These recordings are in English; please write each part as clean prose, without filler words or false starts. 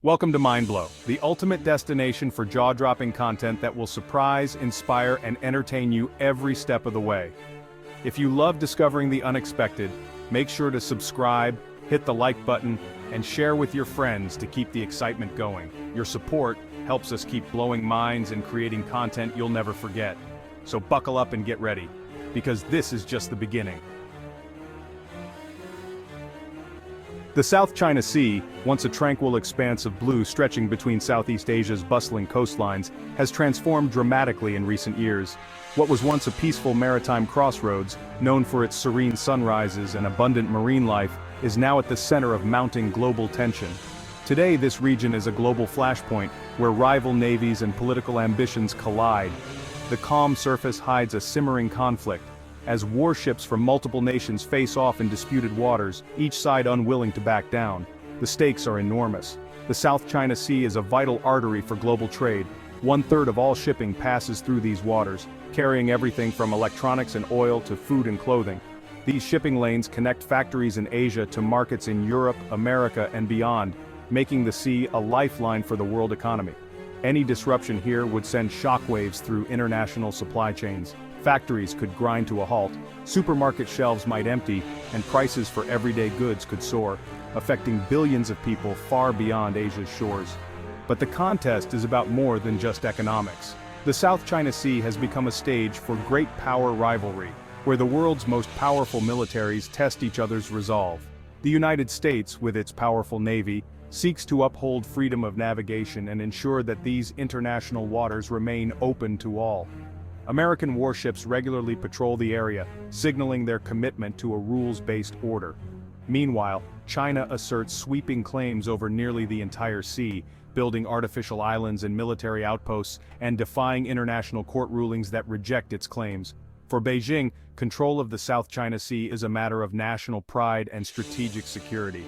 Welcome to Mindblow, the ultimate destination for jaw-dropping content that will surprise, inspire, and entertain you every step of the way. If you love discovering the unexpected, make sure to subscribe, hit the like button, and share with your friends to keep the excitement going. Your support helps us keep blowing minds and creating content you'll never forget. So buckle up and get ready, because this is just the beginning. The South China Sea, once a tranquil expanse of blue stretching between Southeast Asia's bustling coastlines, has transformed dramatically in recent years. What was once a peaceful maritime crossroads, known for its serene sunrises and abundant marine life, is now at the center of mounting global tension. Today, this region is a global flashpoint, where rival navies and political ambitions collide. The calm surface hides a simmering conflict, as warships from multiple nations face off in disputed waters, each side unwilling to back down. The stakes are enormous. The South China Sea is a vital artery for global trade. 1/3 of all shipping passes through these waters, carrying everything from electronics and oil to food and clothing. These shipping lanes connect factories in Asia to markets in Europe, America, and beyond, making the sea a lifeline for the world economy. Any disruption here would send shockwaves through international supply chains. Factories could grind to a halt, supermarket shelves might empty, and prices for everyday goods could soar, affecting billions of people far beyond Asia's shores. But the contest is about more than just economics. The South China Sea has become a stage for great power rivalry, where the world's most powerful militaries test each other's resolve. The United States, with its powerful navy, seeks to uphold freedom of navigation and ensure that these international waters remain open to all. American warships regularly patrol the area, signaling their commitment to a rules-based order. Meanwhile, China asserts sweeping claims over nearly the entire sea, building artificial islands and military outposts, and defying international court rulings that reject its claims. For Beijing, control of the South China Sea is a matter of national pride and strategic security.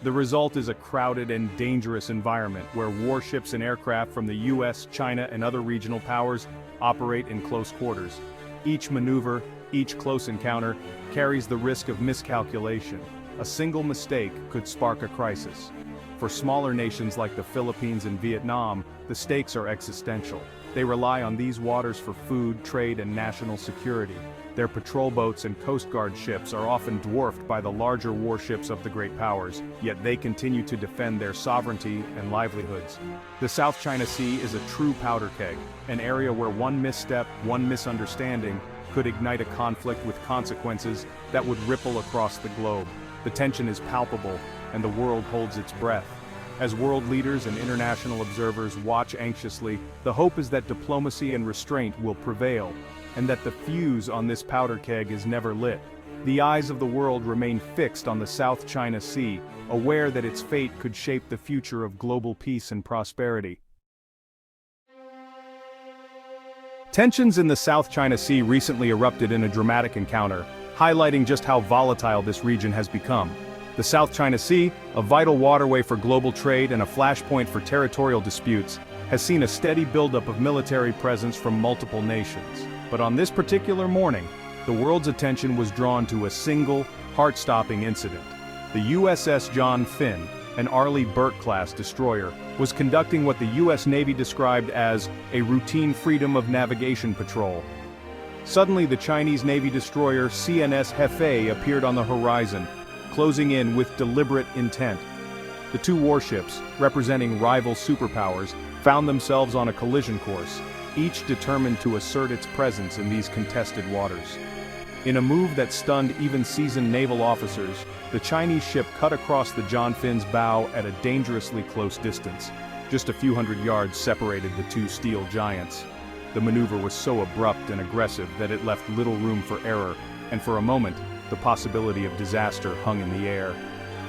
The result is a crowded and dangerous environment where warships and aircraft from the US, China, and other regional powers operate in close quarters. Each maneuver, each close encounter, carries the risk of miscalculation. A single mistake could spark a crisis. For smaller nations like the Philippines and Vietnam, the stakes are existential. They rely on these waters for food, trade, and national security. Their patrol boats and Coast Guard ships are often dwarfed by the larger warships of the great powers, yet they continue to defend their sovereignty and livelihoods. The South China Sea is a true powder keg, an area where one misstep, one misunderstanding, could ignite a conflict with consequences that would ripple across the globe. The tension is palpable, and the world holds its breath. As world leaders and international observers watch anxiously, the hope is that diplomacy and restraint will prevail, and that the fuse on this powder keg is never lit. The eyes of the world remain fixed on the South China Sea, aware that its fate could shape the future of global peace and prosperity. Tensions in the South China Sea recently erupted in a dramatic encounter, highlighting just how volatile this region has become. The South China Sea, a vital waterway for global trade and a flashpoint for territorial disputes, has seen a steady buildup of military presence from multiple nations. But on this particular morning, the world's attention was drawn to a single, heart-stopping incident. The USS John Finn, an Arleigh Burke-class destroyer, was conducting what the U.S. Navy described as a routine freedom of navigation patrol. Suddenly, the Chinese Navy destroyer CNS Hefei appeared on the horizon, closing in with deliberate intent. The two warships, representing rival superpowers, found themselves on a collision course, each determined to assert its presence in these contested waters. In a move that stunned even seasoned naval officers, the Chinese ship cut across the John Finn's bow at a dangerously close distance. Just a few hundred yards separated the two steel giants. The maneuver was so abrupt and aggressive that it left little room for error, and for a moment, the possibility of disaster hung in the air.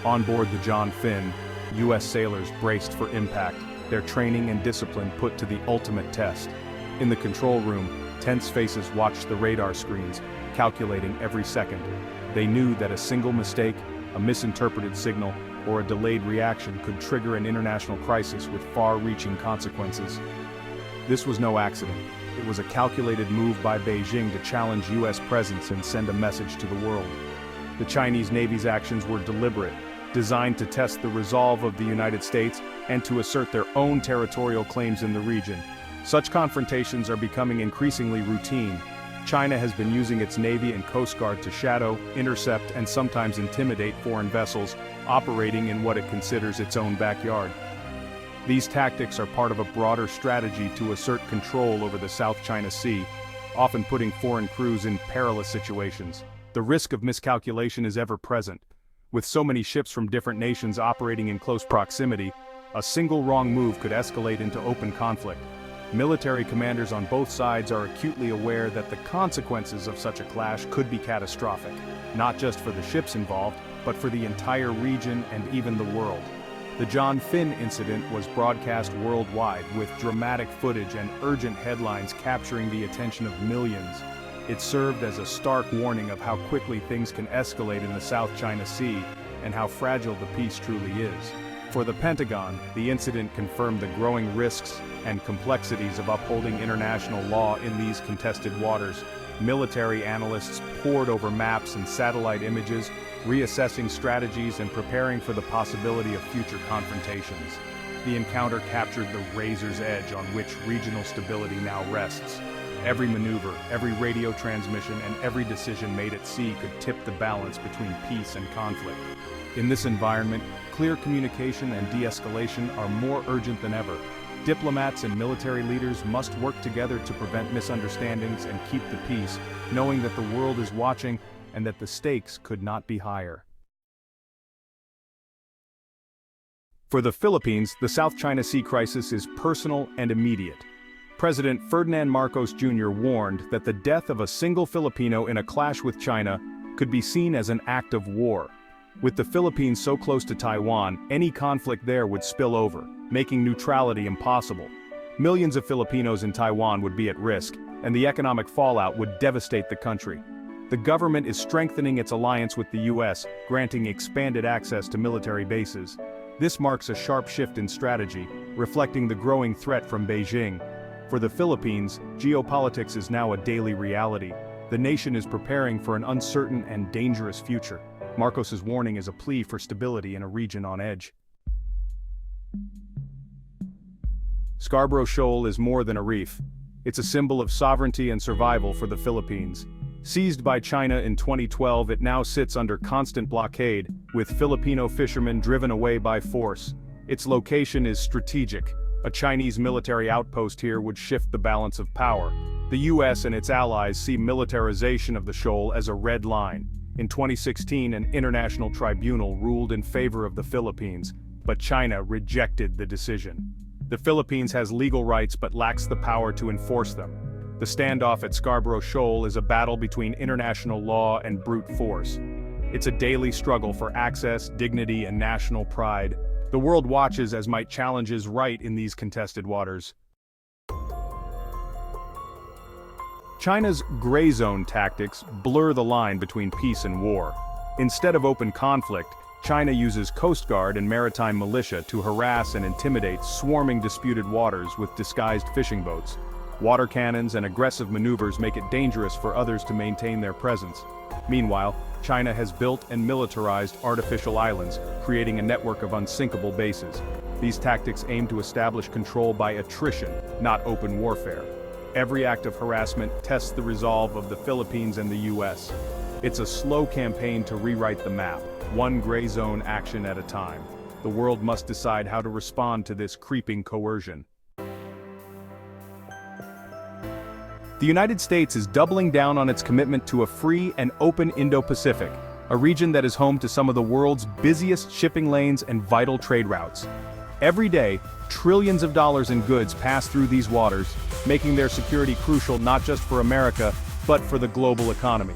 On board the John Finn, U.S. sailors braced for impact, their training and discipline put to the ultimate test. In the control room, tense faces watched the radar screens, calculating every second. They knew that a single mistake, a misinterpreted signal, or a delayed reaction could trigger an international crisis with far-reaching consequences. This was no accident. It was a calculated move by Beijing to challenge U.S. presence and send a message to the world. The Chinese Navy's actions were deliberate, designed to test the resolve of the United States and to assert their own territorial claims in the region. Such confrontations are becoming increasingly routine. China has been using its Navy and Coast Guard to shadow, intercept, and sometimes intimidate foreign vessels operating in what it considers its own backyard. These tactics are part of a broader strategy to assert control over the South China Sea, often putting foreign crews in perilous situations. The risk of miscalculation is ever present. With so many ships from different nations operating in close proximity, a single wrong move could escalate into open conflict. Military commanders on both sides are acutely aware that the consequences of such a clash could be catastrophic, not just for the ships involved, but for the entire region and even the world. The John Finn incident was broadcast worldwide with dramatic footage and urgent headlines capturing the attention of millions. It served as a stark warning of how quickly things can escalate in the South China Sea and how fragile the peace truly is. For the Pentagon, the incident confirmed the growing risks and complexities of upholding international law in these contested waters. Military analysts pored over maps and satellite images, reassessing strategies and preparing for the possibility of future confrontations. The encounter captured the razor's edge on which regional stability now rests. Every maneuver, every radio transmission, and every decision made at sea could tip the balance between peace and conflict. In this environment, clear communication and de-escalation are more urgent than ever. Diplomats and military leaders must work together to prevent misunderstandings and keep the peace, knowing that the world is watching and that the stakes could not be higher. For the Philippines, the South China Sea crisis is personal and immediate. President Ferdinand Marcos Jr. warned that the death of a single Filipino in a clash with China could be seen as an act of war. With the Philippines so close to Taiwan, any conflict there would spill over, making neutrality impossible. Millions of Filipinos in Taiwan would be at risk, and the economic fallout would devastate the country. The government is strengthening its alliance with the US, granting expanded access to military bases. This marks a sharp shift in strategy, reflecting the growing threat from Beijing. For the Philippines, geopolitics is now a daily reality. The nation is preparing for an uncertain and dangerous future. Marcos's warning is a plea for stability in a region on edge. Scarborough Shoal is more than a reef. It's a symbol of sovereignty and survival for the Philippines. Seized by China in 2012, it now sits under constant blockade, with Filipino fishermen driven away by force. Its location is strategic. A Chinese military outpost here would shift the balance of power. The US and its allies see militarization of the shoal as a red line. In 2016, an international tribunal ruled in favor of the Philippines, but China rejected the decision. The Philippines has legal rights but lacks the power to enforce them. The standoff at Scarborough Shoal is a battle between international law and brute force. It's a daily struggle for access, dignity, and national pride. The world watches as might challenge is right in these contested waters. China's gray zone tactics blur the line between peace and war. Instead of open conflict, China uses Coast Guard and maritime militia to harass and intimidate swarming disputed waters with disguised fishing boats. Water cannons and aggressive maneuvers make it dangerous for others to maintain their presence. Meanwhile, China has built and militarized artificial islands, creating a network of unsinkable bases. These tactics aim to establish control by attrition, not open warfare. Every act of harassment tests the resolve of the Philippines and the US. It's a slow campaign to rewrite the map, one gray zone action at a time. The world must decide how to respond to this creeping coercion. The United States is doubling down on its commitment to a free and open Indo-Pacific, a region that is home to some of the world's busiest shipping lanes and vital trade routes. Every day, trillions of dollars in goods pass through these waters, making their security crucial not just for America, but for the global economy.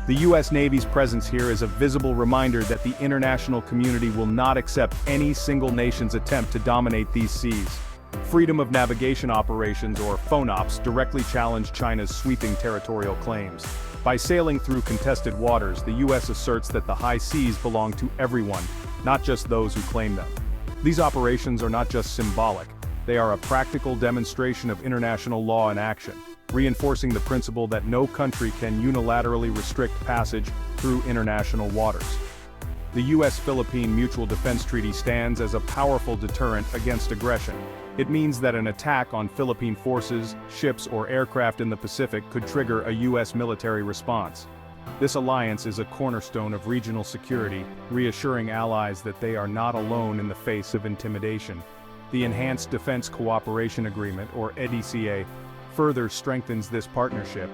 The U.S. Navy's presence here is a visible reminder that the international community will not accept any single nation's attempt to dominate these seas. Freedom of navigation operations, or FONOPs, directly challenge China's sweeping territorial claims. By sailing through contested waters, the U.S. asserts that the high seas belong to everyone, not just those who claim them. These operations are not just symbolic, they are a practical demonstration of international law in action, reinforcing the principle that no country can unilaterally restrict passage through international waters. The US-Philippine Mutual Defense Treaty stands as a powerful deterrent against aggression. It means that an attack on Philippine forces, ships or aircraft in the Pacific could trigger a US military response. This alliance is a cornerstone of regional security, reassuring allies that they are not alone in the face of intimidation. The Enhanced Defense Cooperation Agreement, or EDCA, further strengthens this partnership.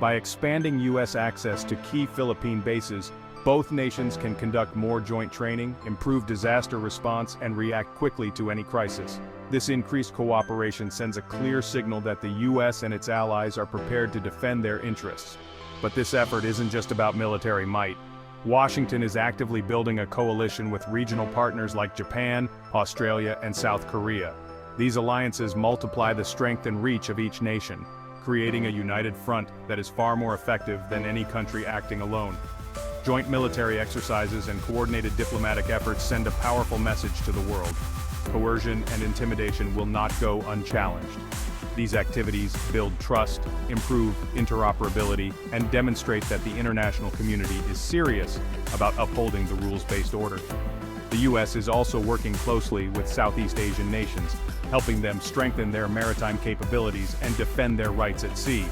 By expanding US access to key Philippine bases, both nations can conduct more joint training, improve disaster response, and react quickly to any crisis. This increased cooperation sends a clear signal that the US and its allies are prepared to defend their interests. But this effort isn't just about military might. Washington is actively building a coalition with regional partners like Japan, Australia, and South Korea. These alliances multiply the strength and reach of each nation, creating a united front that is far more effective than any country acting alone. Joint military exercises and coordinated diplomatic efforts send a powerful message to the world. Coercion and intimidation will not go unchallenged. These activities build trust, improve interoperability, and demonstrate that the international community is serious about upholding the rules-based order. The US is also working closely with Southeast Asian nations, helping them strengthen their maritime capabilities and defend their rights at sea.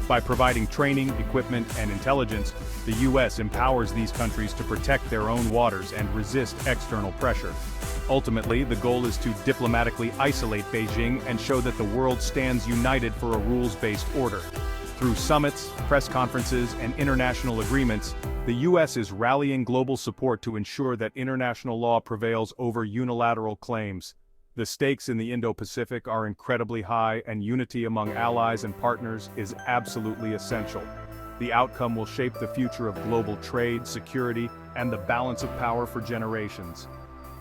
By providing training, equipment, and intelligence, the US empowers these countries to protect their own waters and resist external pressure. Ultimately, the goal is to diplomatically isolate Beijing and show that the world stands united for a rules-based order. Through summits, press conferences, and international agreements, the US is rallying global support to ensure that international law prevails over unilateral claims. The stakes in the Indo-Pacific are incredibly high, and unity among allies and partners is absolutely essential. The outcome will shape the future of global trade, security, and the balance of power for generations.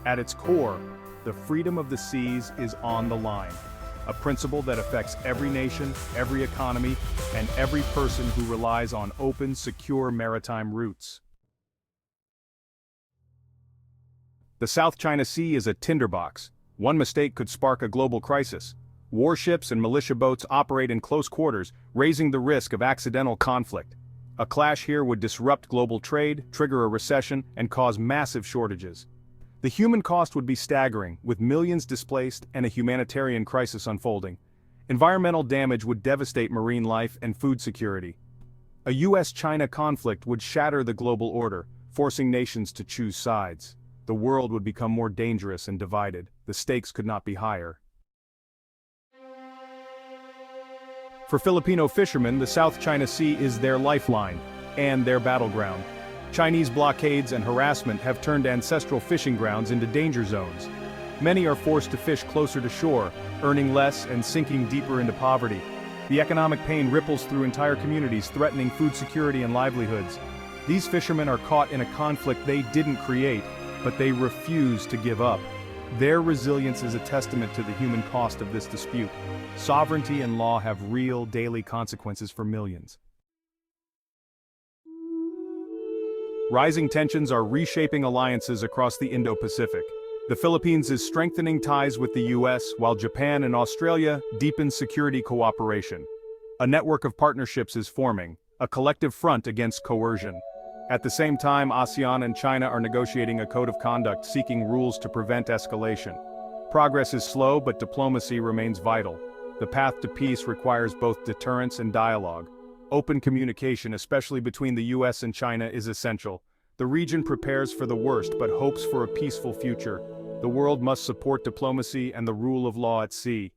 At its core, the freedom of the seas is on the line, a principle that affects every nation, every economy, and every person who relies on open, secure maritime routes. The South China Sea is a tinderbox. One mistake could spark a global crisis. Warships and militia boats operate in close quarters, raising the risk of accidental conflict. A clash here would disrupt global trade, trigger a recession, and cause massive shortages. The human cost would be staggering, with millions displaced and a humanitarian crisis unfolding. Environmental damage would devastate marine life and food security. A US-China conflict would shatter the global order, forcing nations to choose sides. The world would become more dangerous and divided. The stakes could not be higher. For Filipino fishermen, the South China Sea is their lifeline and their battleground. Chinese blockades and harassment have turned ancestral fishing grounds into danger zones. Many are forced to fish closer to shore, earning less and sinking deeper into poverty. The economic pain ripples through entire communities, threatening food security and livelihoods. These fishermen are caught in a conflict they didn't create, but they refuse to give up. Their resilience is a testament to the human cost of this dispute. Sovereignty and law have real daily consequences for millions. Rising tensions are reshaping alliances across the Indo-Pacific. The Philippines is strengthening ties with the US, while Japan and Australia deepen security cooperation. A network of partnerships is forming, a collective front against coercion. At the same time, ASEAN and China are negotiating a code of conduct seeking rules to prevent escalation. Progress is slow, but diplomacy remains vital. The path to peace requires both deterrence and dialogue. Open communication, especially between the US and China, is essential. The region prepares for the worst but hopes for a peaceful future. The world must support diplomacy and the rule of law at sea.